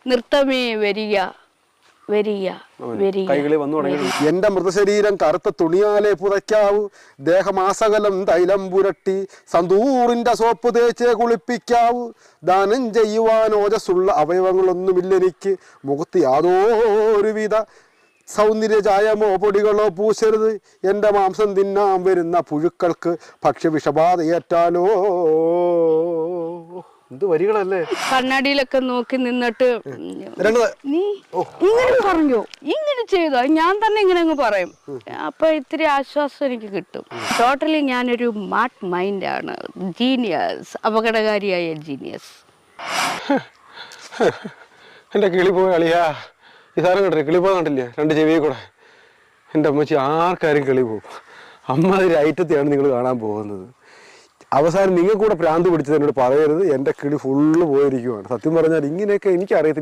നൃത്തമേ വരിക വരിക വരിക. എന്റെ മൃതശരീരം കറുത്ത തുണിയാലെ പുതയ്ക്കാവൂ, ദേഹമാസകലം തൈലം പുരട്ടി സന്തൂറിന്റെ സോപ്പ് തേച്ചേ കുളിപ്പിക്കാവൂ. ദാനം ചെയ്യുവാൻ ഓജസ്സുള്ള അവയവങ്ങളൊന്നുമില്ലെനിക്ക്, മുഖത്ത് യാതൊരുവിധ സൗന്ദര്യചായമോ പൊടികളോ പൂശരുത്. എൻ്റെ മാംസം തിന്നാൻ വരുന്ന പുഴുക്കൾക്ക് ഭക്ഷ്യവിഷബാധയേറ്റാലോ. എന്ത് വരികളല്ലേ! കണ്ണാടിയിലൊക്കെ നോക്കി നിന്നിട്ട് നീ ഇങ്ങനെ പറഞ്ഞോ, ഇങ്ങനെ ചെയ്തോ, ഞാൻ തന്നെ ഇങ്ങനെ അങ്ങ് പറയും. അപ്പൊ ഇത്തിരി ആശ്വാസം എനിക്ക് കിട്ടും. ടോട്ടലി ഞാനൊരു മാർട്ട് മൈൻഡാണ്, ജീനിയസ്, അപകടകാരിയായ ജീനിയസ്. എൻ്റെ കിളി പോയ കളിയാ. ഈ സാധനം കണ്ടില്ലേ, കിളി പോകാൻ കണ്ടില്ലേ, 2 ചെവിയെ കൂടെ. എൻ്റെ അമ്മച്ചി ആർക്കാരും കിളി പോകും. അമ്മാതിരി ഐറ്റത്തെയാണ് നിങ്ങൾ കാണാൻ പോകുന്നത്. അവസാനം നിങ്ങൾ കൂടെ ഭ്രാന്ത് പിടിച്ചത് എന്നോട് പറയരുത്. എൻ്റെ കിളി ഫുള്ള് പോയിരിക്കുവാണ്. സത്യം പറഞ്ഞാൽ ഇങ്ങനെയൊക്കെ എനിക്കറിയത്തില്ല.